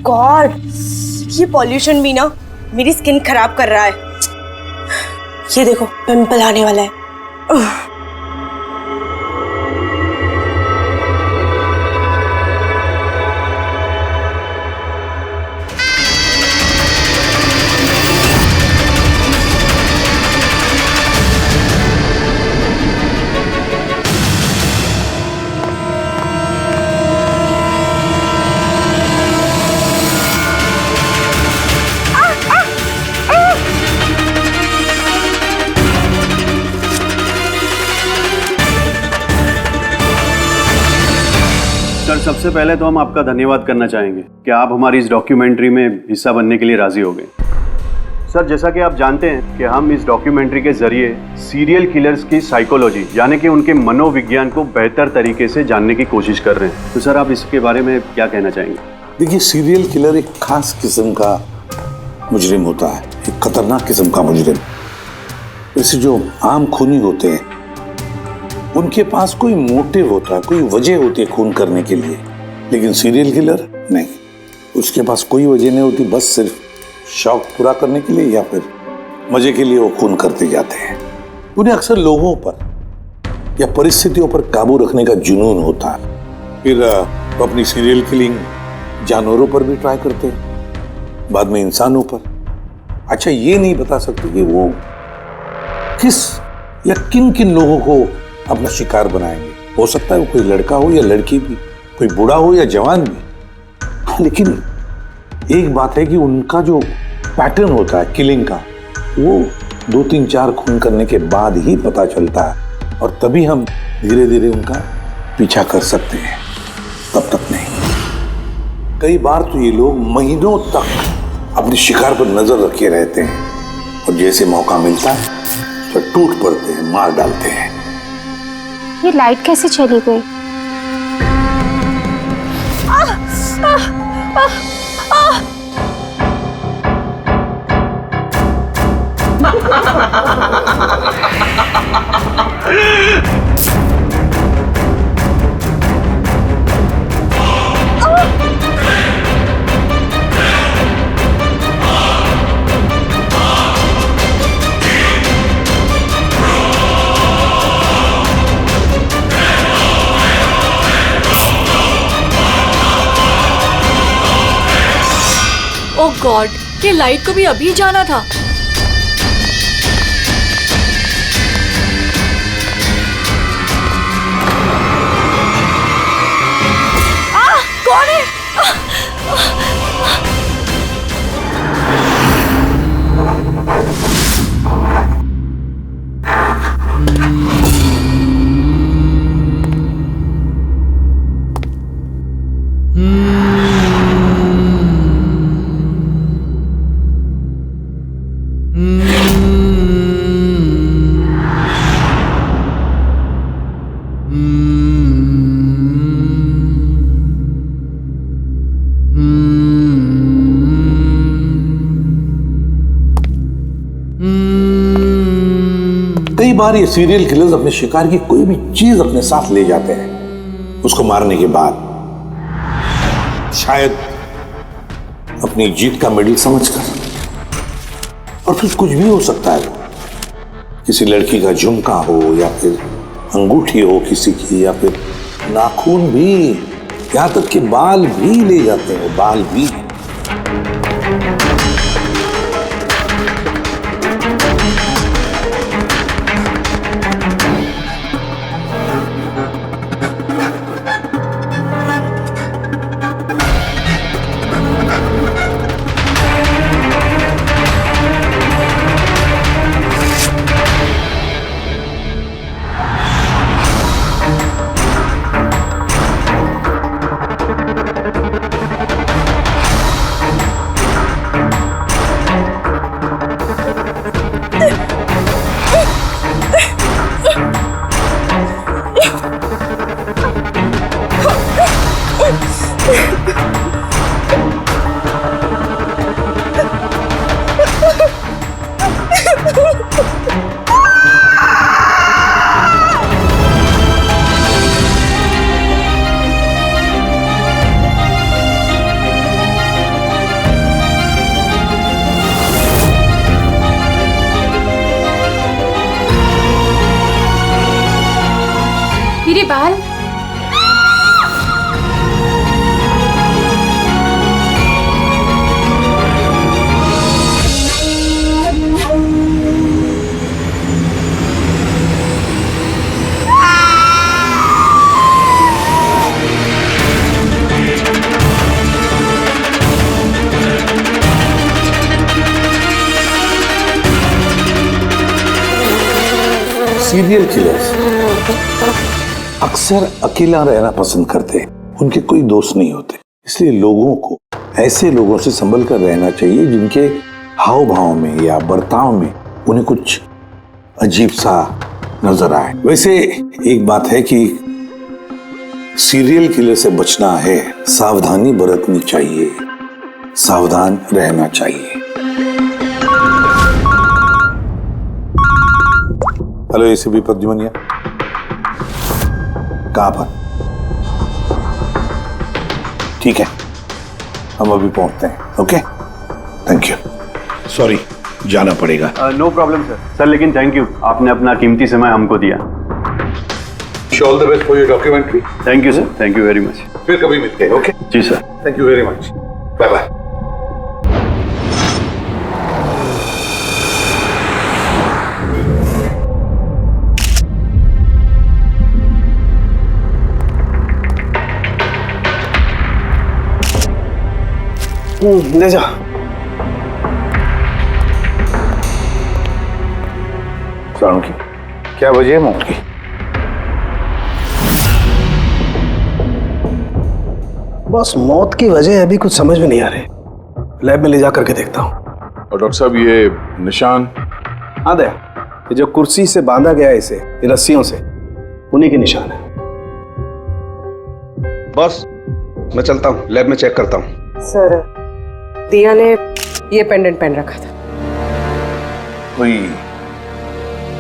God, ये pollution भी ना मेरी स्किन खराब कर रहा है। ये देखो पिंपल आने वाला है। सर, सबसे पहले तो हम आपका धन्यवाद करना चाहेंगे कि आप हमारी इस डॉक्यूमेंट्री में हिस्सा बनने के लिए राजी हो गए। सर, जैसा कि आप जानते हैं कि हम इस डॉक्यूमेंट्री के जरिए सीरियल किलर्स की साइकोलॉजी यानी कि उनके मनोविज्ञान को बेहतर तरीके से जानने की कोशिश कर रहे हैं। तो सर, आप इसके बारे में क्या कहना चाहेंगे? देखिए, सीरियल किलर एक खास किस्म का मुजरिम होता है, एक खतरनाक किस्म का मुजरिम। वैसे जो आम खूनी होते हैं उनके पास कोई मोटिव होता है, कोई वजह होती है खून करने के लिए, लेकिन सीरियल किलर नहीं, उसके पास कोई वजह नहीं होती, बस सिर्फ शौक पूरा करने के लिए या फिर मजे के लिए वो खून करते जाते हैं। उन्हें अक्सर लोगों पर या परिस्थितियों पर काबू रखने का जुनून होता है। फिर वो अपनी सीरियल किलिंग जानवरों पर भी ट्राई करते हैं, बाद में इंसानों पर। अच्छा, ये नहीं बता सकते कि वो किस या किन किन लोगों को अपना शिकार बनाएंगे। हो सकता है वो कोई लड़का हो या लड़की भी, कोई बूढ़ा हो या जवान भी। लेकिन एक बात है कि उनका जो पैटर्न होता है किलिंग का, वो 2-3-4 खून करने के बाद ही पता चलता है, और तभी हम धीरे धीरे उनका पीछा कर सकते हैं, तब तक नहीं। कई बार तो ये लोग महीनों तक अपने शिकार पर नजर रखे रहते हैं, और जैसे मौका मिलता है तो टूट पड़ते हैं, मार डालते हैं। ये लाइट कैसे चली गई? ओह गॉड, ये लाइट को भी अभी जाना था। कौन है? कई बार ये सीरियल किलर्स अपने शिकार की कोई भी चीज अपने साथ ले जाते हैं, उसको मारने के बाद शायद अपनी जीत का मेडल समझकर। और फिर कुछ भी हो सकता है, किसी लड़की का झुमका हो या फिर अंगूठी हो किसी की, या फिर नाखून भी, यहां तक कि बाल भी ले जाते हैं, बाल भी। मेरे बाल। सीरियल किलर्स अक्सर अकेला रहना पसंद करते हैं। उनके कोई दोस्त नहीं होते, इसलिए लोगों को ऐसे लोगों से संभल कर रहना चाहिए जिनके हाव भाव में या बर्ताव में उन्हें कुछ अजीब सा नजर आए। वैसे एक बात है कि सीरियल किलर से बचना है, सावधानी बरतनी चाहिए, सावधान रहना चाहिए। हेलो एसीपी प्रद्युमनिया, कहां पर? ठीक है, हम अभी पहुंचते हैं। Okay, thank you. सॉरी, जाना पड़ेगा। No problem sir. सर लेकिन थैंक यू, आपने अपना कीमती समय हमको दिया। All the best for your documentary. Thank you sir, thank you very much. फिर कभी मिलते हैं। ओके जी sir, thank you very much. Bye bye. ले जा। सारों की क्या वजह है मौत की? बस मौत की वजह अभी कुछ समझ में नहीं आ रही। लैब में ले जा करके देखता हूँ। और डॉक्टर साहब ये निशान? हाँ दया, ये जो कुर्सी से बांधा गया है इसे, ये रस्सियों से, उन्हीं के निशान है। बॉस, मैं चलता हूँ, लैब में चेक करता हूँ। सर, दिया ने ये पेंडेंट पहन रखा था। कोई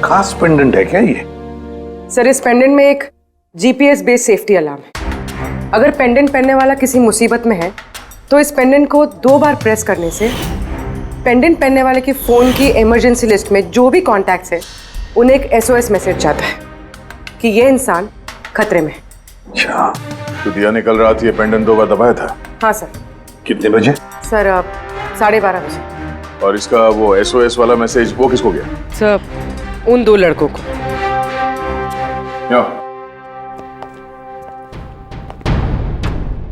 खास पेंडेंट है क्या ये? सर, इस पेंडेंट में एक जीपीएस बेस्ड सेफ्टी अलार्म है। अगर पेंडेंट पहनने वाला किसी मुसीबत में है तो इस पेंडेंट को 2 बार प्रेस करने से पेंडेंट पहनने वाले की फोन की इमरजेंसी लिस्ट में जो भी कॉन्टैक्ट्स है उन्हें एक SOS मैसेज जाता है कि ये इंसान खतरे में है। अच्छा, तो दिया ने कल रात ये पेंडेंट 2 बार दबाया था? हाँ सर। कितने बजे? सर, 12:30 बजे। और इसका वो SOS वाला मैसेज वो किसको गया? सर, उन 2 लड़कों को। या।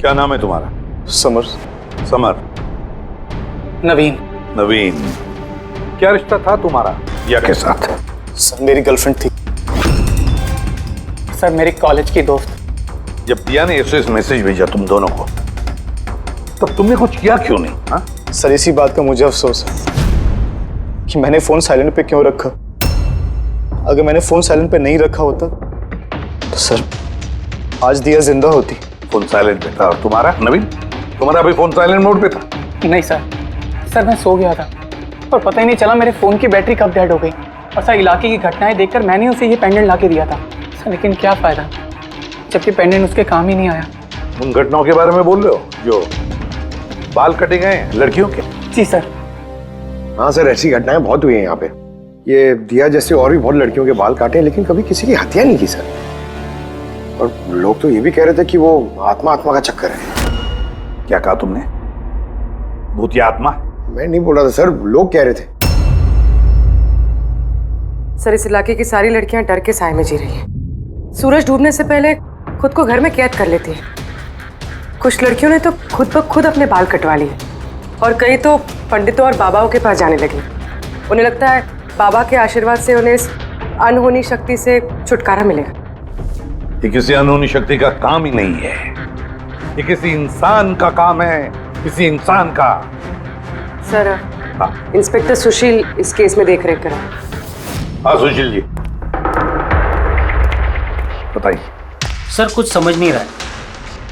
क्या नाम है तुम्हारा? समर। समर। नवीन। नवीन। क्या रिश्ता था तुम्हारा या के साथ? सर, मेरी गर्लफ्रेंड थी। सर, मेरी कॉलेज की दोस्त। जब दिया ने SOS मैसेज भेजा तुम दोनों को, तब तुमने कुछ किया क्यों नहीं? हा? सर, इसी बात का मुझे अफसोस है कि मैंने फोन साइलेंट पे क्यों रखा। अगर मैंने फोन साइलेंट पे नहीं रखा होता तो सर आज दिया जिंदा होती। फोन साइलेंट पे था। और तुम्हारा नवीन, तुम्हारा भी फोन साइलेंट मोड पे था? नहीं सर, मैं सो गया था और पता ही नहीं चला मेरे फोन की बैटरी कब डेड हो गई। और सर, इलाके की घटनाएं देखकर मैंने उसे ये पेंडेंट ला के दिया था सर, लेकिन क्या फायदा जबकि पेंडेंट उसके काम ही नहीं आया। उन घटनाओं के बारे में बोल रहे हो जो बाल कटे गए लड़कियों के? जी सर। हाँ सर, ऐसी घटनाएं बहुत हुई हैं यहाँ पे। ये दिया जैसे और भी बहुत लड़कियों के बाल काटे हैं, लेकिन कभी किसी की हत्या नहीं की सर। और लोग तो ये भी कह रहे थे कि वो आत्मा का चक्कर है। क्या कहा तुमने? भूत या आत्मा? मैं नहीं बोल रहा था सर, लोग कह रहे थे। सर, इस इलाके की सारी लड़कियां डर के साए में जी रही हैं। सूरज डूबने से पहले खुद को घर में कैद कर लेती हैं। कुछ लड़कियों ने तो खुद ब खुद अपने बाल कटवा लिए और कई तो पंडितों और बाबाओं के पास जाने लगी। उन्हें लगता है बाबा के आशीर्वाद से उन्हें इस अनहोनी शक्ति से छुटकारा मिलेगा। ये किसी अनहोनी शक्ति का काम ही नहीं है, ये किसी इंसान का काम है, किसी इंसान का। सर, इंस्पेक्टर सुशील इस केस में देख रेख करा। हाँ सुशील जी, बताइए। सर, कुछ समझ नहीं रहा है।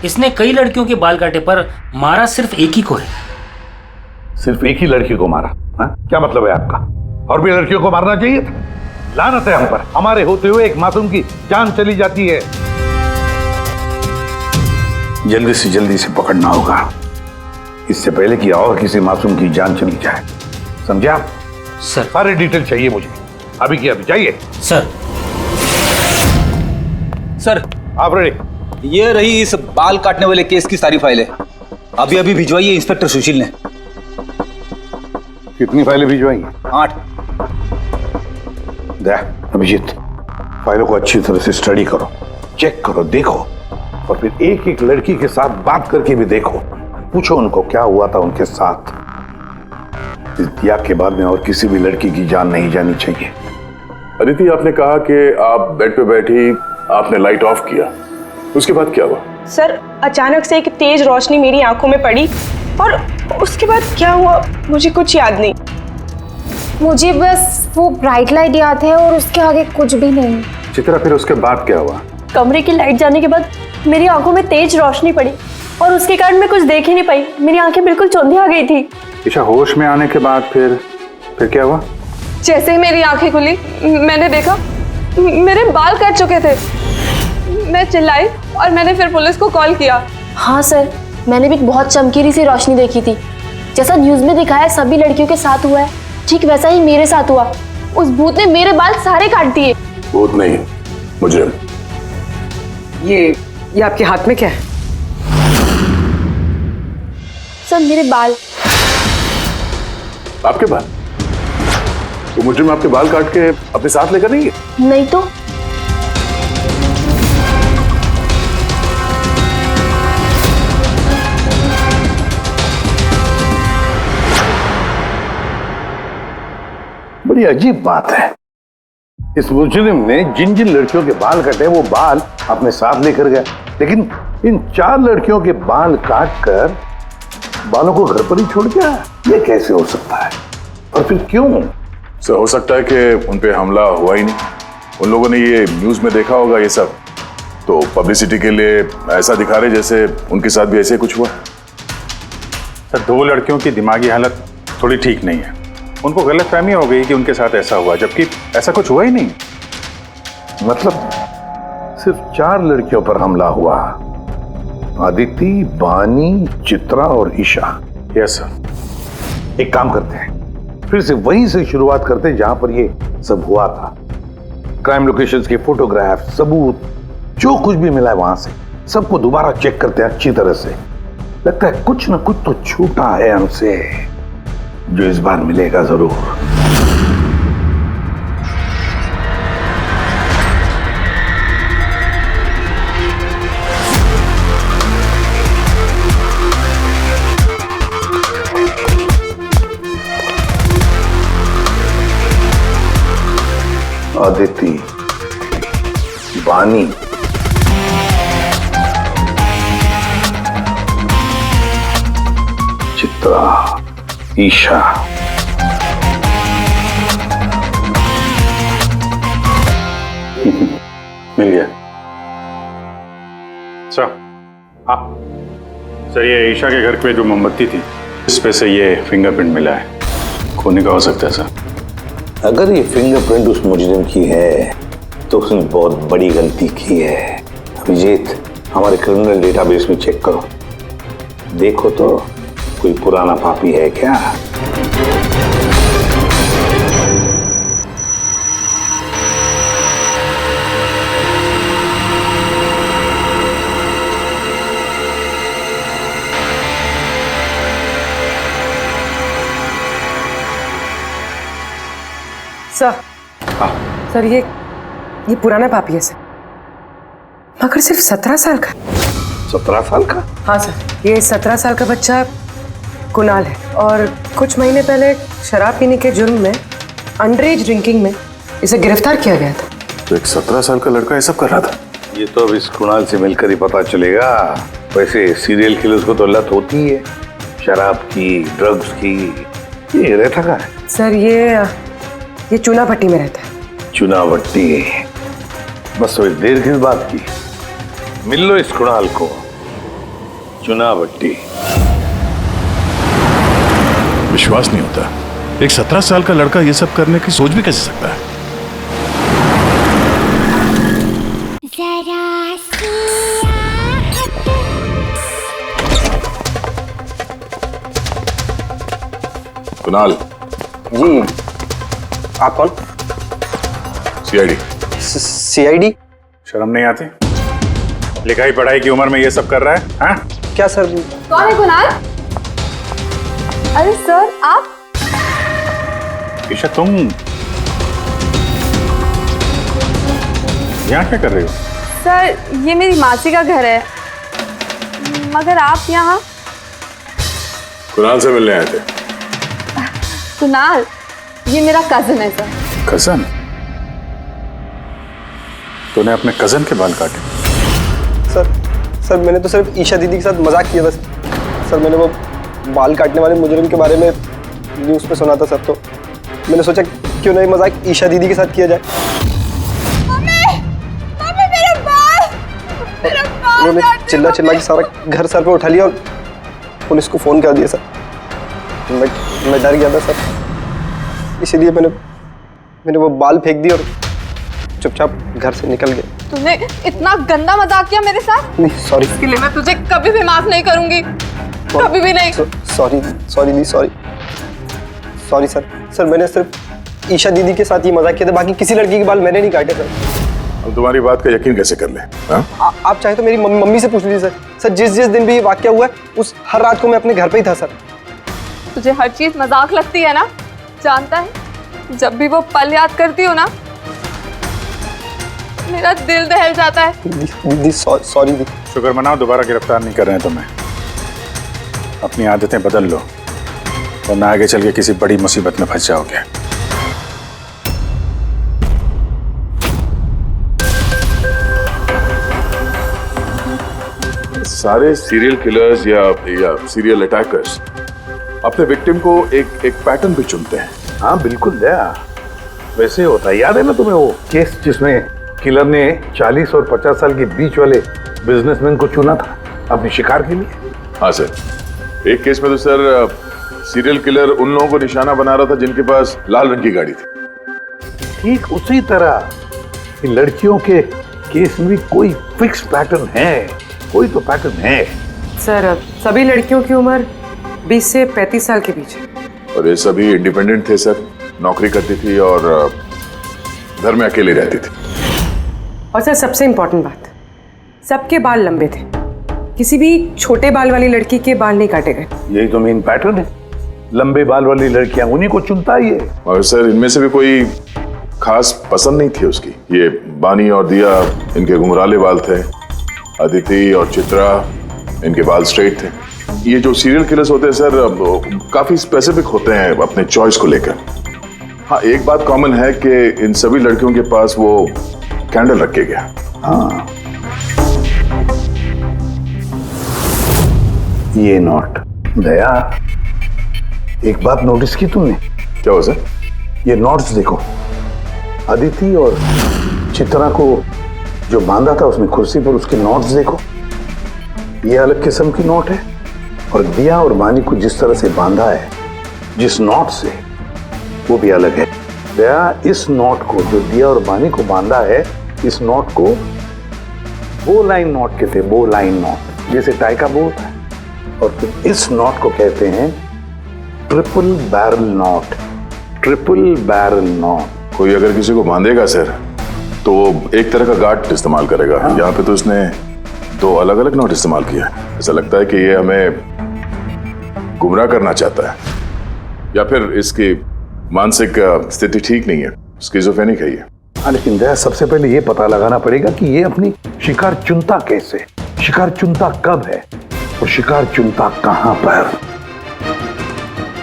इसने कई लड़कियों के बाल काटे पर मारा सिर्फ एक ही को है। सिर्फ एक ही लड़की को मारा? हा? क्या मतलब है आपका? और भी लड़कियों को मारना चाहिए था? लानत है हम पर, हमारे होते हुए एक मासूम की जान चली जाती है। जल्दी से पकड़ना होगा, इससे पहले कि और किसी मासूम की जान चली जाए। समझे आप? सर, सारे डिटेल चाहिए मुझे, अभी की अभी। चाहिए सर। सर आप रेडी? ये रही इस बाल काटने वाले केस की सारी फाइलें। अभी अभी भिजवाई है इंस्पेक्टर सुशील ने। कितनी फाइलें भिजवाई? 8। अभिजीत, फाइलों को अच्छी तरह से स्टडी करो, चेक करो, देखो, और फिर एक एक लड़की के साथ बात करके भी देखो। पूछो उनको क्या हुआ था उनके साथ। इस दिया के बाद में और किसी भी लड़की की जान नहीं जानी चाहिए। अदिति, आपने कहा कि आप बेड पे बैठी, आपने लाइट ऑफ किया, उसके बाद क्या हुआ? सर अचानक से एक तेज रोशनी मेरी आंखों में पड़ी और उसके बाद क्या हुआ मुझे कुछ याद नहीं। मुझे बस वो ब्राइट लाइट याद है और उसके आगे कुछ भी नहीं। चित्रा, फिर उसके बाद क्या हुआ? कमरे की लाइट जाने के बाद मेरी आंखों में तेज रोशनी पड़ी और उसके कारण मैं कुछ देख ही नहीं पाई। मेरी आंखें बिल्कुल चौंधी आ गई थी। ईशा, होश में आने के बाद फिर क्या हुआ? जैसे ही मेरी आंखें खुली मैंने देखा मेरे बाल कट चुके थे। मैं चिल्लाई और मैंने फिर पुलिस को कॉल किया। हाँ सर, मैंने भी बहुत चमकीली सी रोशनी देखी थी। जैसा न्यूज में दिखाया सभी लड़कियों के साथ हुआ है, ठीक वैसा ही मेरे साथ हुआ। उस भूत ने मेरे बाल सारे काट दिए। भूत नहीं, मुजरिम। ये आपके हाथ में क्या है? सर मेरे बाल। आपके बाल? वो मुजरिम आपके बाल काट के अपने साथ लेकर नहीं है? नहीं तो। बड़ी अजीब बात है, इस मुजरिम ने जिन जिन लड़कियों के बाल कटे वो बाल अपने साथ लेकर गया, लेकिन इन 4 लड़कियों के बाल काट कर बालों को घर पर ही छोड़ गया। ये कैसे हो सकता है और फिर क्यों? सर, हो सकता है कि उन पे हमला हुआ ही नहीं। उन लोगों ने ये न्यूज में देखा होगा ये सब, तो पब्लिसिटी के लिए ऐसा दिखा रहे जैसे उनके साथ भी ऐसे कुछ हुआ। सर, 2 लड़कियों की दिमागी हालत थोड़ी ठीक नहीं है। उनको गलतफहमी हो गई कि उनके साथ ऐसा हुआ, जबकि ऐसा कुछ हुआ ही नहीं। मतलब सिर्फ 4 लड़कियों पर हमला हुआ? अदिति, बानी, चित्रा और ईशा। Yes sir. एक काम करते हैं, फिर से वहीं से शुरुआत करते हैं जहां पर ये सब हुआ था। क्राइम लोकेशंस के फोटोग्राफ, सबूत, जो कुछ भी मिला है वहां से सबको दोबारा चेक करते हैं अच्छी तरह से। लगता है कुछ ना कुछ तो छूटा है हमसे, जो इस बार मिलेगा जरूर। अदिति, बानी, चित्रा, ईशा। मिल गया सर। हाँ सर, ये ईशा के घर पे जो मोमबत्ती थी इस पे से ये फिंगरप्रिंट मिला है। खोने का हो सकता है सर। अगर ये फिंगरप्रिंट उस मुजरिम की है तो उसने बहुत बड़ी गलती की है। अभिजीत, हमारे क्रिमिनल डेटाबेस में चेक करो, देखो तो कोई पुराना पापी है क्या? सर, सर ये पुराना पापी है सर, मगर सिर्फ 17 साल का। 17 साल का? हाँ सर, ये 17 साल का बच्चा कुणाल है और कुछ महीने पहले शराब पीने के जुर्म में, अंडर एज ड्रिंकिंग में इसे गिरफ्तार किया गया था। तो एक 17 साल का लड़का ये सब कर रहा था? ये तो अब इस कुणाल से मिलकर ही पता चलेगा। वैसे सीरियल किलर्स को तो लत होती है शराब की, ड्रग्स की। ये रहता कहाँ है? सर ये चूना भट्टी में रहता है। चूना भट्टी? बस तो देर किस बात की, मिल लो इस कुणाल को। चूना भट्टी। विश्वास नहीं होता, एक 17 साल का लड़का ये सब करने की सोच भी कैसे सकता है? कुणाल जी, आप कौन? सीआईडी। सीआईडी? शर्म नहीं आती? लिखाई पढ़ाई की उम्र में ये सब कर रहा है? हाँ? क्या सर? कौन है कुणाल? अरे सर आप? ईशा तुम यहाँ क्या कर रही हो? सर ये मेरी मासी का घर है, मगर आप यहाँ? कुणाल से मिलने आए थे। कुणाल ये मेरा कजन है सर। कजन? तूने अपने कजन के बाल काटे? सर मैंने तो सिर्फ ईशा दीदी के साथ मजाक किया था सर। मैंने वो बाल काटने वाले मुजरिम के बारे में न्यूज़ पे सुना था सर, तो मैंने सोचा क्यों नहीं मजाक ईशा दीदी के साथ किया जाए। उन्होंने चिल्ला के सारा घर सर पे उठा लिया और पुलिस को फोन कर दिया सर। मैं डर गया था सर, इसीलिए मैंने वो बाल फेंक दिए और चुपचाप घर से निकल गया। तूने इतना गंदा मजाक किया मेरे साथ? नहीं सॉरी। इसके लिए मैं तुझे कभी भी माफ नहीं करूंगी, कभी भी नहीं। सॉरी दी, सॉरी सर। मैंने सिर्फ ईशा दीदी के साथ ही मजाक किया था, बाकी किसी लड़की के बाल मैंने नहीं काटे सर। अब तुम्हारी बात का यकीन कैसे कर ले? आप चाहे तो मेरी मम्मी से पूछ लीजिए सर। जिस दिन भी ये वाकया हुआ है उस हर रात को मैं अपने घर पे ही था सर। तुझे हर चीज मजाक लगती है ना? जानता है जब भी वो पल याद करती हो ना मेरा दिल दहल जाता है। दीदी सॉरी दी। शुक्र मनाओ दोबारा गिरफ्तार नहीं कर रहे हैं तुम्हें। अपनी आदतें बदल लो वरना आगे चल के किसी बड़ी मुसीबत में फंस जाओगे। सारे सीरियल किलर्स या सीरियल अटैकर्स अपने विक्टिम को एक पैटर्न भी चुनते हैं। हाँ बिल्कुल दया, वैसे होता है। याद है ना तुम्हें वो केस जिसमें किलर ने 40 और 50 साल के बीच वाले बिजनेसमैन को चुना था अपने शिकार के लिए? हाँ सर, एक केस में तो सर सीरियल किलर उन लोगों को निशाना बना रहा था जिनके पास लाल रंग की गाड़ी थी। ठीक उसी तरह लड़कियों के केस में भी कोई फिक्स पैटर्न है, कोई तो पैटर्न है। सर सभी लड़कियों की उम्र 20 से 35 साल के बीच है। और ये सभी इंडिपेंडेंट थे सर, नौकरी करती थी और घर में अकेले रहती थी। और सर सबसे इम्पोर्टेंट बात, सबके बाल लंबे थे, किसी भी छोटे बाल वाली लड़की के बाल नहीं काटे गए। यही तो मेन पैटर्न है, लंबे बाल वाली लड़कियां उन्हीं को चुनता ही है। और सर इनमें से भी कोई खास पसंद नहीं थी उसकी। ये बानी और दिया, इनके घुंघराले बाल थे। अदिति और चित्रा, इनके बाल स्ट्रेट थे। ये जो सीरियल किलर्स होते हैं सर काफी स्पेसिफिक होते हैं अपने चॉइस को लेकर। हाँ एक बात कॉमन है कि इन सभी लड़कियों के पास वो कैंडल रख के गया। हाँ ये नोट दया, एक बात नोटिस की तुमने? क्या हो सर? ये नोट्स देखो, अदिति और चित्रा को जो बांधा था उसने कुर्सी पर, उसके नोट्स देखो, ये अलग किस्म की नोट है। और दिया और बानी को जिस तरह से बांधा है जिस नोट से, वो भी अलग है। दया इस नोट को जो दिया और बानी को बांधा है, इस नोट को बो लाइन नोट कहते हैं, बो लाइन नोट, जैसे टाई का बो होता है। और फिर इस नोट को कहते हैं triple barrel note, triple barrel note. कोई अगर किसी को बांधेगा सर तो एक तरह का गार्ड इस्तेमाल करेगा। हाँ। यहाँ पे तो इसने दो अलग अलग नोट इस्तेमाल किया। ऐसा लगता है कि ये हमें गुमराह करना चाहता है, या फिर इसकी मानसिक स्थिति ठीक नहीं है, स्किज़ोफ्रेनिक है ये। हाँ लेकिन दया सबसे पहले ये पता लगाना पड़ेगा कि ये अपनी शिकार चुनता कैसे, शिकार चुनता कब है और शिकार चुनता कहां पर।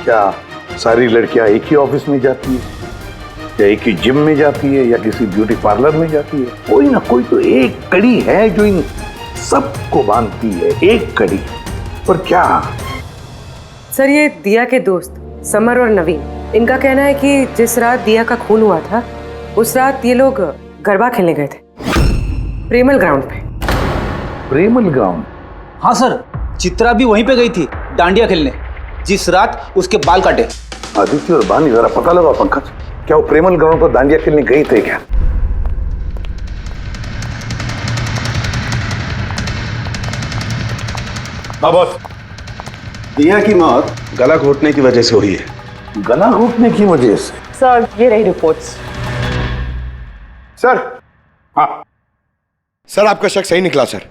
क्या सारी लड़कियां एक ही ऑफिस में जाती है, या एक ही जिम में जाती है, या किसी ब्यूटी पार्लर में जाती है? कोई ना कोई तो एक कड़ी है जो इन सबको बांधती है, एक कड़ी। पर क्या? सर ये दिया के दोस्त समर और नवीन, इनका कहना है कि जिस रात दिया का खून हुआ था उस रात ये लोग गरबा खेलने गए थे प्रेमल ग्राउंड पे। प्रेमल ग्राउंड? हाँ सर, चित्रा भी वहीं पे गई थी डांडिया खेलने जिस रात उसके बाल काटे। आदित्य और बानी जरा पता लगा पंकज, क्या वो प्रेमल ग्राउंड पर डांडिया खेलने गई थे क्या? बॉस, दिया की मौत गला घोटने की वजह से हुई है। गला घोटने की वजह से? सर ये रही रिपोर्ट्स। सर, हाँ सर आपका शक सही निकला सर।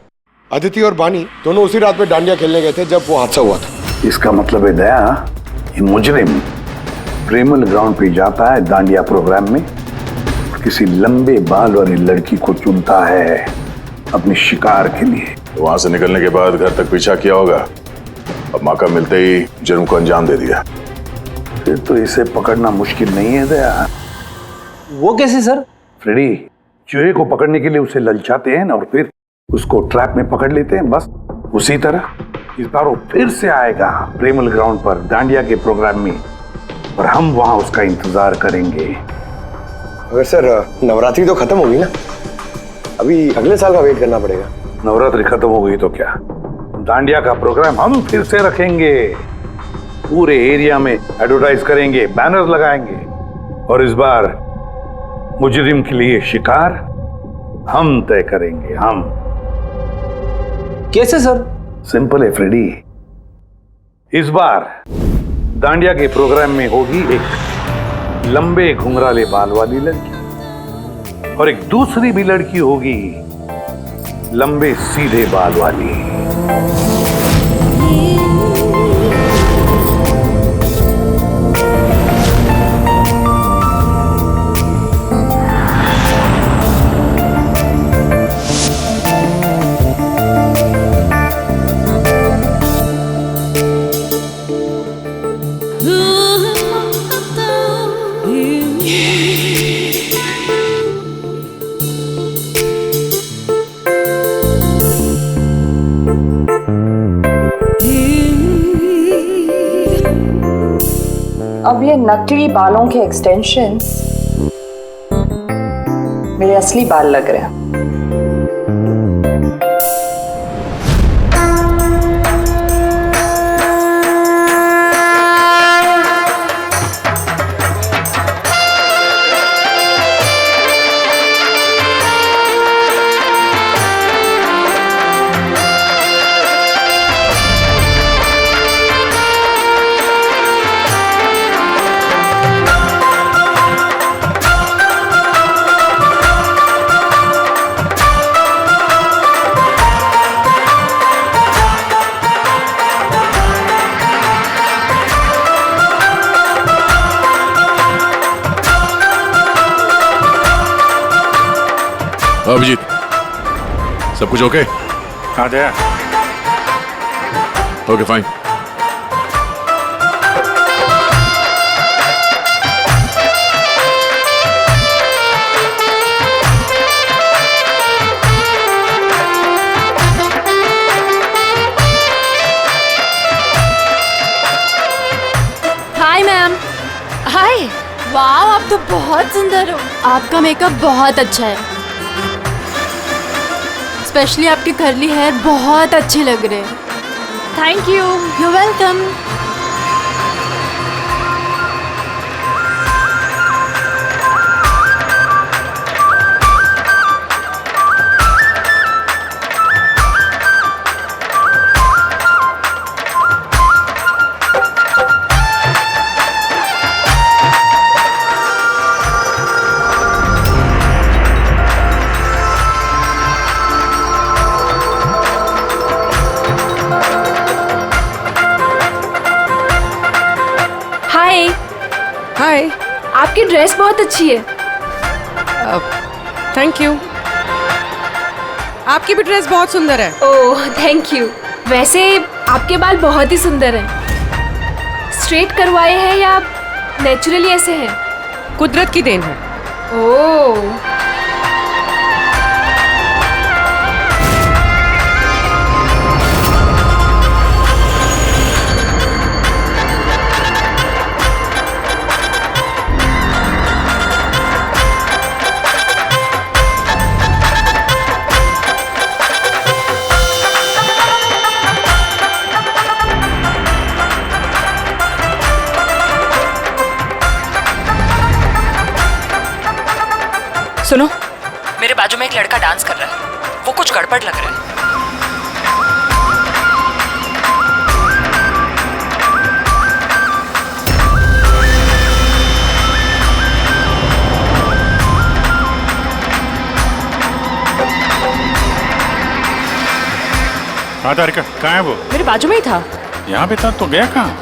अदिति और बानी दोनों उसी रात में डांडिया खेलने गए थे जब वो हादसा हुआ था। इसका मतलब है दया, ये मुजरिम प्रेमल ग्राउंड पे जाता है डांडिया प्रोग्राम में, किसी लंबे बाल वाली लड़की को चुनता है अपने शिकार के लिए। तो वहां से निकलने के बाद घर तक पीछा किया होगा, अब मौका मिलते ही जुर्म को अंजाम दे दिया। फिर तो इसे पकड़ना मुश्किल नहीं है दया। वो कैसे सर? फ्रेडी, चूहे को पकड़ने के लिए उसे ललचाते हैं ना, और फिर उसको ट्रैप में पकड़ लेते हैं, बस उसी तरह इस बार वो फिर से आएगा प्रेमल ग्राउंड पर डांडिया के प्रोग्राम में, और हम वहां उसका इंतजार करेंगे। अगर सर नवरात्रि तो खत्म होगी ना, अभी अगले साल का वेट करना पड़ेगा। नवरात्रि खत्म हो गई तो क्या, डांडिया का प्रोग्राम हम फिर से रखेंगे, पूरे एरिया में एडवर्टाइज करेंगे, बैनर लगाएंगे, और इस बार मुजरिम के लिए शिकार हम तय करेंगे। हम कैसे सर? सिंपल है फ्रेडी, इस बार डांडिया के प्रोग्राम में होगी एक लंबे घुंघराले बाल वाली लड़की, और एक दूसरी भी लड़की होगी लंबे सीधे बाल वाली। अब ये नकली बालों के एक्सटेंशंस मेरे असली बाल लग रहे हैं। अभिजीत, सब कुछ ओके? हाँ Daya. Okay fine. Hi ma'am. Hi, वाह आप तो बहुत सुंदर हो। आपका मेकअप बहुत अच्छा है, स्पेशली आपके कर्ली हेयर बहुत अच्छे लग रहे हैं। Thank you. You welcome. Hi. आपकी ड्रेस बहुत अच्छी है। Thank you. आपकी भी ड्रेस बहुत सुंदर है। Oh thank you. वैसे आपके बाल बहुत ही सुंदर हैं। स्ट्रेट करवाए हैं या नेचुरली ऐसे हैं? कुदरत की देन है। ओह सुनो, मेरे बाजू में एक लड़का डांस कर रहा है, वो कुछ गड़बड़ लग रहा है। कहाँ तारिका? कहाँ है वो? मेरे बाजू में ही था। यहाँ पे था तो गया कहाँ?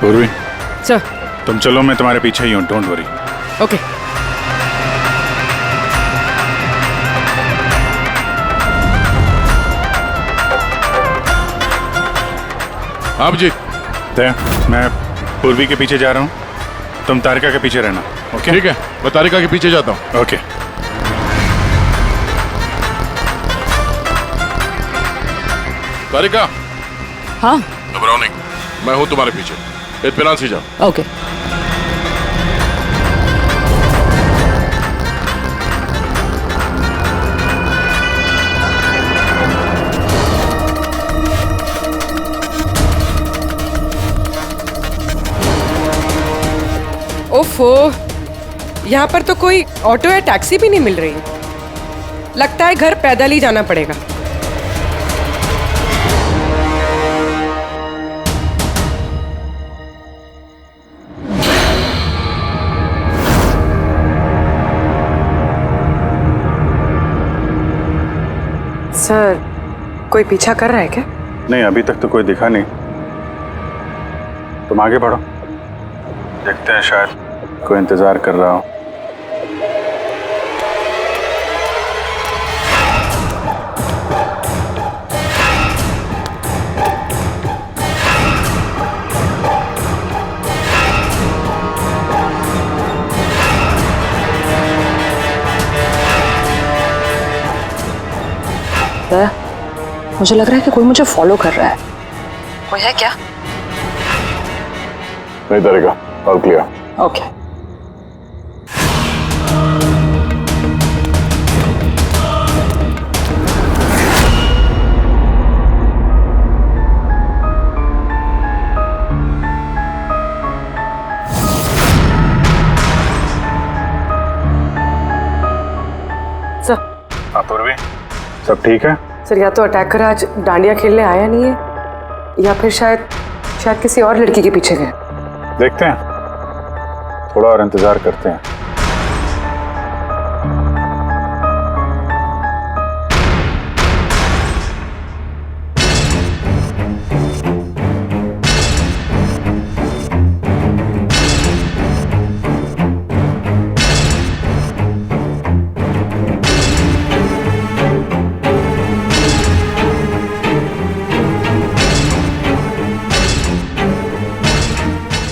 पूर्वी सर। तुम चलो, मैं तुम्हारे पीछे ही हूँ, डोंट वरी। ओके। आप जी। मैं पूर्वी के पीछे जा रहा हूँ, तुम तारिका के पीछे रहना। ओके ठीक है, मैं तारिका के पीछे जाता हूँ। ओके। तारिका। हाँ। घबराओ नहीं, मैं हूँ तुम्हारे पीछे, इत्मीनान से जाओ। ओके। ओफो, यहाँ पर तो कोई ऑटो या टैक्सी भी नहीं मिल रही। लगता है घर पैदल ही जाना पड़ेगा। सर, कोई पीछा कर रहा है क्या? नहीं, अभी तक तो कोई दिखा नहीं। तुम आगे बढ़ो, देखते हैं, शायद कोई इंतजार कर रहा हो। मुझे लग रहा है कि कोई मुझे फॉलो कर रहा है। कोई है क्या? नहीं तारिका, ऑल क्लियर। ओके। हाँ पूर्वी, सब ठीक है? सर, या तो अटैकर आज डांडिया खेलने आया नहीं है, या फिर शायद किसी और लड़की के पीछे गए। देखते हैं, थोड़ा और इंतजार करते हैं।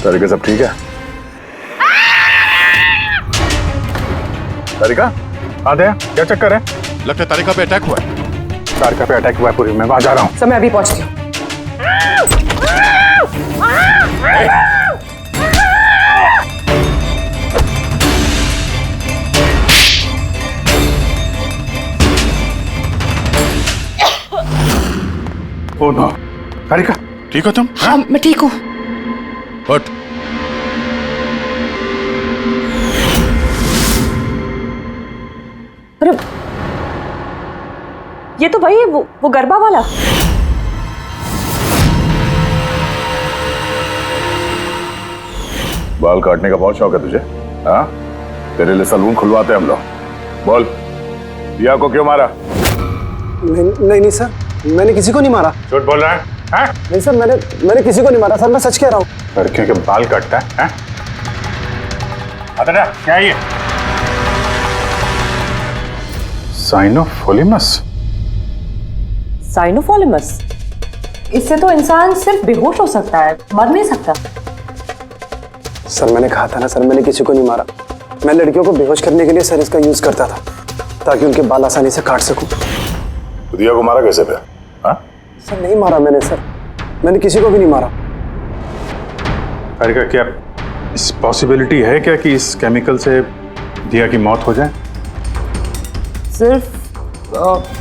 तारिका, सब ठीक है? तारिका, आ गया? क्या चक्कर है? लगता है तारिका पे अटैक हुआ है। तारिका पे अटैक हुआ है पूरी, मैं वहां जा रहा हूँ। सर, मैं अभी पहुंचती हूँ। ओ नो, तारिका, ठीक हो तुम? हाँ, मैं ठीक हूँ। हट। अरे, ये तो भाई वो गरबा वाला। बाल काटने का बहुत शौक है तुझे? हाँ, तेरे लिए सलून खुलवाते हैं हम लोग। बोल, दिया को क्यों मारा? नहीं सर, मैंने किसी को नहीं मारा। झूठ बोल रहा है? हाँ? नहीं सर, मैंने किसी को नहीं मारा सर, मैं सच कह रहा हूँ। लड़कियों के बाल काटता है? अदरा, क्या है ये? साइनोफोलिमस। साइनोफोलिमस? इससे तो इंसान सिर्फ बेहोश हो सकता है, मर नहीं सकता। सर, मैंने कहा था ना सर, मैंने किसी को नहीं मारा। मैं लड़कियों को बेहोश करने के लिए सर इसका यूज करता था, ताकि उनके बाल आसानी से काट सकूं। तो दिया को मारा कैसे फिर? हाँ? सर, नहीं मारा मैंने सर, मैंने किसी को भी नहीं मारा। तारिका, क्या इस पॉसिबिलिटी है क्या कि इस केमिकल से दिया की मौत हो जाए? सिर्फ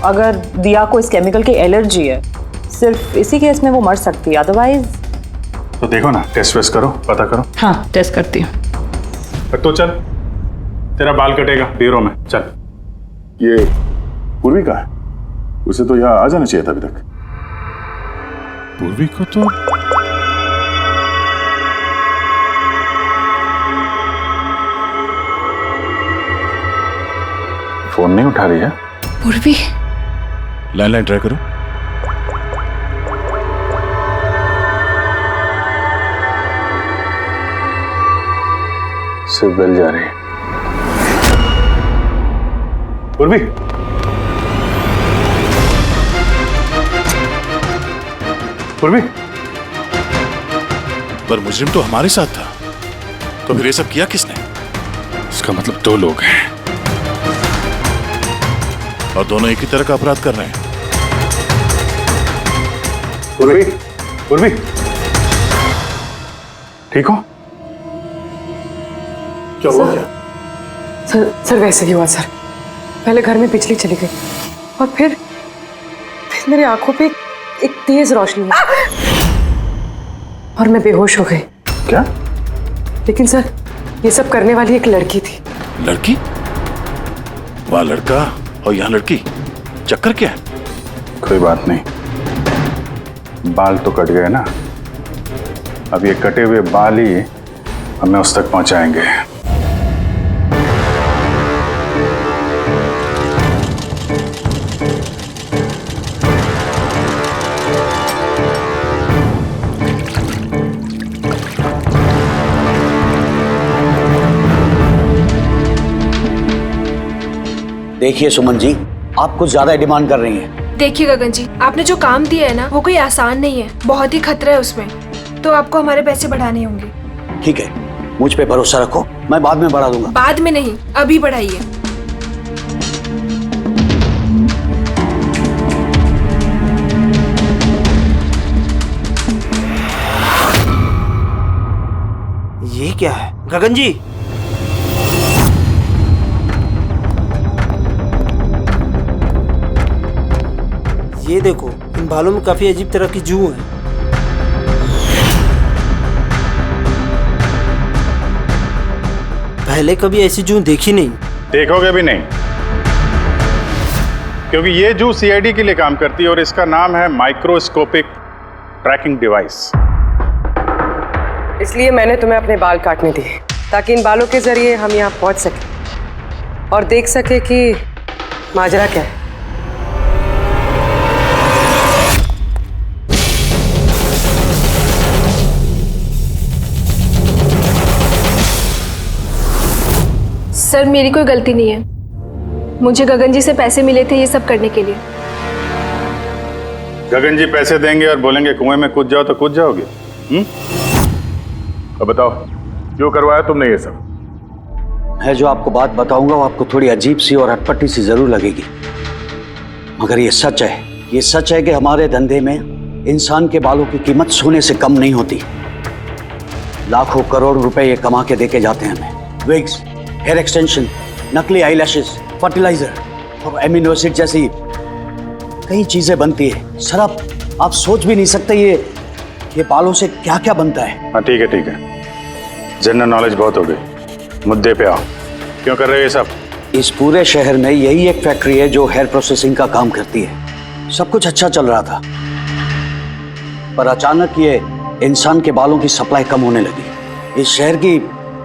अगर दिया को इस केमिकल की एलर्जी है, सिर्फ इसी केस में वो मर सकती है, अदरवाइज। तो देखो ना, टेस्ट वेस्ट करो, पता करो। हाँ, टेस्ट करती हूँ। तो चल, तेरा बाल कटेगा ब्यूरो में, चल। ये पूर्वी का है, उसे तो यहाँ आ जाना चाहिए था अभी तक। पूर्वी को तो फोन नहीं उठा रही है। पूर्वी, लैंडलाइन ट्राई करो। सिर्फ बेल जा रही है। पूर्वी, पूर्वी, पर मुजरिम तो हमारे साथ था, तो फिर ये सब किया किसने? इसका मतलब दो लोग हैं और दोनों एक ही तरह का अपराध कर रहे हैं। पूर्वी, पूर्वी, ठीक हो? क्या हुआ क्या? सर वैसे ही हुआ सर। पहले घर में बिजली चली गई और फिर मेरी आंखों पे एक तेज रोशनी आई और मैं बेहोश हो गई। क्या? लेकिन सर ये सब करने वाली एक लड़की थी। लड़की? वहाँ लड़का और यहाँ लड़की, चक्कर क्या है? कोई बात नहीं, बाल तो कट गए ना, अब ये कटे हुए बाल ही हमें उस तक पहुंचाएंगे। देखिए सुमन जी, आप कुछ ज्यादा डिमांड कर रही हैं। देखिए गगन जी, आपने जो काम दिया है ना वो कोई आसान नहीं है, बहुत ही खतरा है उसमें, तो आपको हमारे पैसे बढ़ाने होंगे। ठीक है, मुझ पे भरोसा रखो, मैं बाद में बढ़ा दूंगा। बाद में नहीं, अभी बढ़ाइए। ये क्या है गगन जी? ये देखो, इन बालों में काफी अजीब तरह की जू है। पहले कभी ऐसी जू देखी नहीं। देखोगे भी नहीं, क्योंकि ये जू सीआईडी के लिए काम करती है और इसका नाम है माइक्रोस्कोपिक ट्रैकिंग डिवाइस। इसलिए मैंने तुम्हें अपने बाल काटने दिए ताकि इन बालों के जरिए हम यहाँ पहुँच सके और देख सके कि माजरा क्या है। सर मेरी कोई गलती नहीं है, मुझे गगन जी से पैसे मिले थे ये सब करने के लिए। गगन जी पैसे देंगे और बोलेंगे कुएं में कूद जाओ तो कूद जाओगे? अब बताओ, क्यों करवाया तुमने ये सब? मैं जो आपको बात बताऊंगा वो आपको थोड़ी अजीब सी और अटपटी सी जरूर लगेगी, मगर ये सच है। ये सच है कि हमारे धंधे में इंसान के बालों की कीमत सोने से कम नहीं होती। लाखों करोड़ रुपए ये कमा के देके जाते हैं हमें। विग्स, हेयर एक्सटेंशन, नकली आई लैशेस, फर्टिलाइजर और एमिनो एसिड जैसी कई चीजें बनती है। सर आप सोच भी नहीं सकते ये बालों से क्या क्या बनता है। हाँ ठीक है, जनरल नॉलेज बहुत हो गई, मुद्दे पे आओ। क्यों कर रहे हो ये सब? इस पूरे शहर में यही एक फैक्ट्री है जो हेयर प्रोसेसिंग का काम करती है। सब कुछ अच्छा चल रहा था, पर अचानक ये इंसान के बालों की सप्लाई कम होने लगी। इस शहर की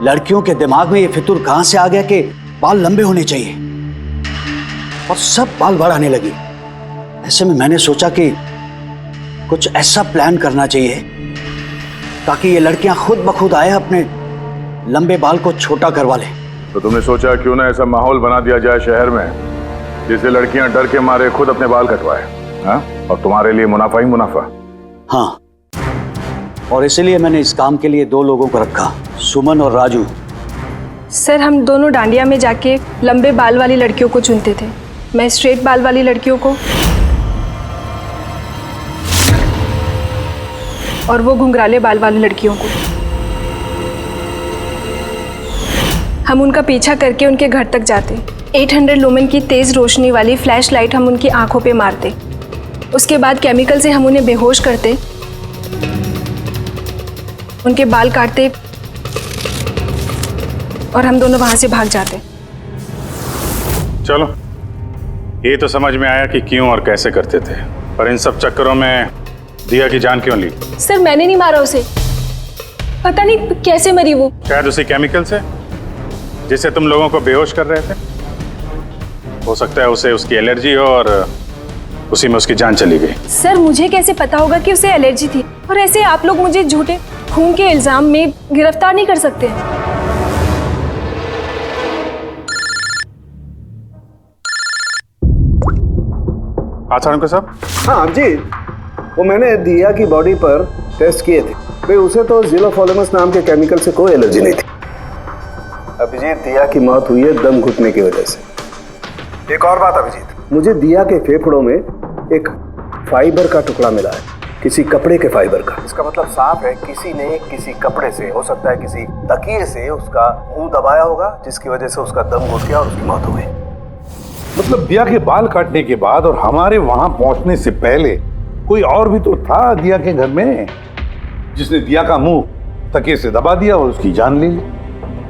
लड़कियों के दिमाग में ये फितूर कहां से आ गया कि बाल लंबे होने चाहिए, और सब बाल बढ़ाने लगी। ऐसे में मैंने सोचा कि कुछ ऐसा प्लान करना चाहिए ताकि ये लड़कियां खुद ब खुद आए अपने लंबे बाल को छोटा करवा लें। तो तुमने सोचा क्यों ना ऐसा माहौल बना दिया जाए शहर में जिससे लड़कियां डर के मारे खुद अपने बाल कटवाए, हाँ? और तुम्हारे लिए मुनाफा ही मुनाफा। हाँ, और इसीलिए मैंने इस काम के लिए दो लोगों को रखा, सुमन और राजू। सर हम दोनों डांडिया में जाके लंबे बाल वाली लड़कियों को चुनते थे, मैं स्ट्रेट बाल वाली लड़कियों को और वो घुंघराले बाल वाली लड़कियों को। हम उनका पीछा करके उनके घर तक जाते, 800 लुमेन की तेज रोशनी वाली फ्लैश लाइट हम उनकी आंखों पे मारते, उसके बाद केमिकल से हम उन्हें बेहोश करते, उनके बाल काटते और हम दोनों वहां से भाग जाते। चलो ये तो समझ में आया कि क्यों और कैसे करते थे, पर इन सब चक्करों में दिया की जान क्यों ली? सर मैंने नहीं मारा उसे, पता नहीं कैसे मरी वो। शायद उसी केमिकल से जिससे तुम लोगों को बेहोश कर रहे थे। हो सकता है उसे उसकी एलर्जी हो और उसी में उसकी जान चली गई। सर मुझे कैसे पता होगा कि उसे एलर्जी थी? और ऐसे आप लोग मुझे झूठे खून के इल्जाम में गिरफ्तार नहीं कर सकते। हाँ साहब। हाँ अभिजीत, वो मैंने दिया की बॉडी पर टेस्ट किए थे, भाई उसे तो ज़िलोफोलेमस नाम के केमिकल से कोई एलर्जी नहीं थी। अभिजीत, दिया की मौत हुई है दम घुटने की वजह से। एक और बात अभिजीत, मुझे दिया के फेफड़ों में एक फाइबर का टुकड़ा मिला है, किसी कपड़े के फाइबर का। इसका मतलब साफ है किसी ने किसी कपड़े से, हो सकता है किसी तकिए से उसका मुंह दबाया होगा, जिसकी वजह से उसका दम घुट गया और उसकी मौत हो गई। मतलब दिया के बाल काटने के बाद और हमारे वहां पहुंचने से पहले कोई और भी तो था दिया के घर में, जिसने दिया का मुंह तकिए से दबा दिया और उसकी जान ले ली।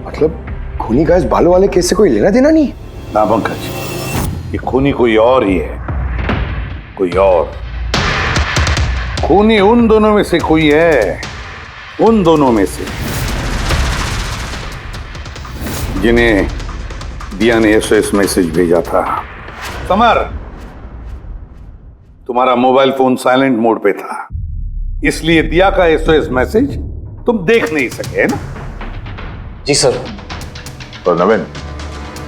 मतलब खूनी का इस बालों वाले केस से कोई लेना देना नहीं? ना पंकज, ये खूनी कोई और ही है, कोई और। खूनी उन दोनों में से कोई है, उन दोनों में से जिन्हें दिया ने एसओएस मैसेज भेजा था। समर, तुम्हारा मोबाइल फोन साइलेंट मोड पे था, इसलिए दिया का एसओएस मैसेज तुम देख नहीं सके, है ना? जी सर। और नवीन,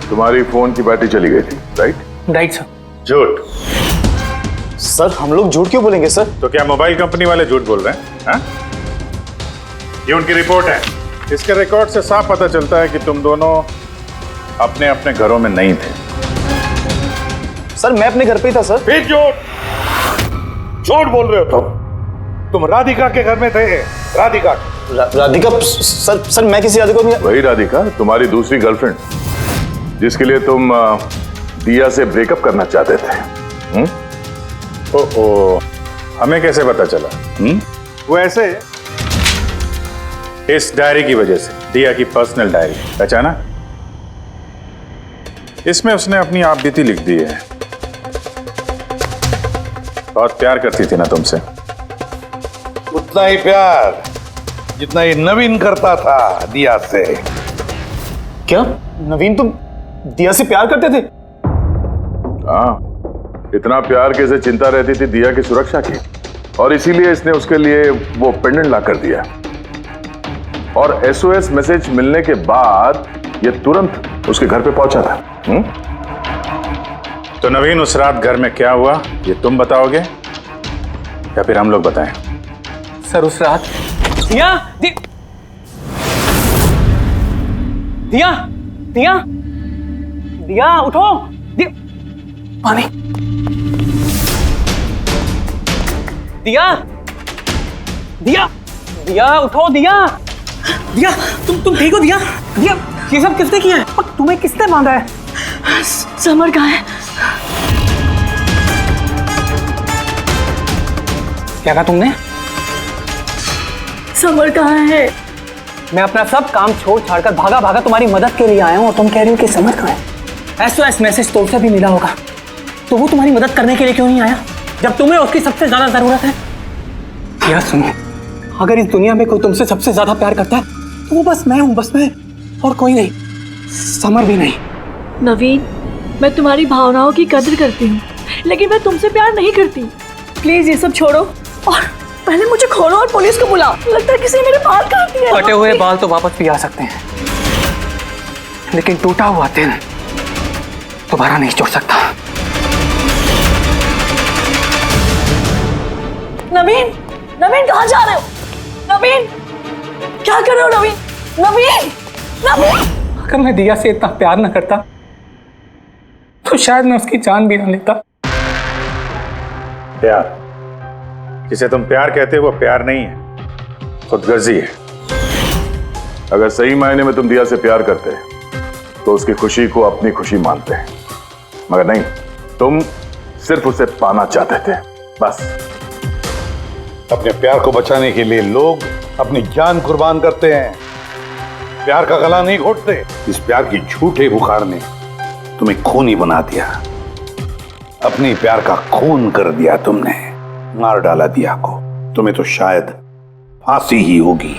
तुम्हारी फोन की बैटरी चली गई थी, राइट? Right sir. झूठ। सर हम लोग झूठ क्यों बोलेंगे सर? तो क्या मोबाइल कंपनी वाले झूठ बोल रहे हैं? हाँ? ये उनकी रिपोर्ट है। इसके रिकॉर्ड से साफ पता चलता है कि तुम दोनों अपने अपने घरों में नहीं थे। सर मैं अपने घर पे ही था सर। फिर झूठ बोल रहे हो तुम राधिका के घर में थे। राधिका राधिका सर मैं किसी राधिका नहीं। वही राधिका, तुम्हारी दूसरी गर्लफ्रेंड, जिसके लिए तुम दिया से ब्रेकअप करना चाहते थे। ओहो, हमें कैसे पता चला? वो ऐसे, इस डायरी की वजह से, दिया की पर्सनल डायरी, पहचाना? इसमें उसने अपनी आप बीती लिख दी है। बहुत प्यार करती थी ना तुमसे। उतना ही प्यार जितना ये नवीन करता था दिया से। क्या नवीन तुम दिया से प्यार करते थे? हाँ, इतना प्यार कैसे चिंता रहती थी दिया की सुरक्षा की, और इसीलिए इसने उसके लिए वो पेंडेंट ला कर दिया। और एसओएस मैसेज मिलने के बाद ये तुरंत उसके घर पे पहुंचा था। तो नवीन, उस रात घर में क्या हुआ ये तुम बताओगे या फिर हम लोग बताएं? सर उस रात दिया दिया दिया दिया उठो, दिया पानी, दिया दिया दिया उठो, दिया दिया तुम ठीक हो? दिया दिया ये सब किसने किया है और तुम्हें किसने बांधा है? समर कहाँ है? क्या कहा तुमने? समर कहाँ है? मैं अपना सब काम छोड़ छाड़कर भागा भागा तुम्हारी मदद के लिए आया हूँ और तुम कह रही हो कि समर कहाँ है? एसओएस मैसेज तो उसे भी मिला होगा, तो वो तुम्हारी मदद करने के लिए क्यों नहीं आया जब तुम्हें उसकी सबसे ज्यादा जरूरत है? यार सुनो, अगर इस दुनिया में कोई तुमसे सबसे ज्यादा प्यार करता है तो वो बस मैं हूँ, बस मैं, और कोई नहीं, समर भी नहीं। नवीन, मैं तुम्हारी भावनाओं की कदर करती हूँ, लेकिन मैं तुमसे प्यार नहीं करती। प्लीज ये सब छोड़ो और पहले मुझे खोलो और पुलिस को बुलाओ। लगता है किसी ने मेरे बाल काट दिए। कटे हुए बाल तो वापस भी आ सकते हैं, लेकिन टूटा हुआ दिल दोबारा नहीं जोड़ सकता। नवीन, नवीन कहाँ जा रहे हो? नवीन, क्या कर रहे हो? नवीन, नवीन, नवीन। अगर मैं दिया से इतना प्यार न करता तो शायद मैं उसकी जान भी न लेता। प्यार जिसे तुम प्यार कहते हो वो प्यार नहीं है, खुदगर्जी है। अगर सही मायने में तुम दिया से प्यार करते तो उसकी खुशी को अपनी खुशी मानते, मगर नहीं, तुम सिर्फ उसे पाना चाहते थे, बस। अपने प्यार को बचाने के लिए लोग अपनी जान कुर्बान करते हैं, प्यार का गला नहीं घोटते। इस प्यार की झूठे बुखार ने तुम्हें खूनी बना दिया, अपनी प्यार का खून कर दिया तुमने, मार डाला दिया को। तुम्हें तो शायद फांसी ही होगी।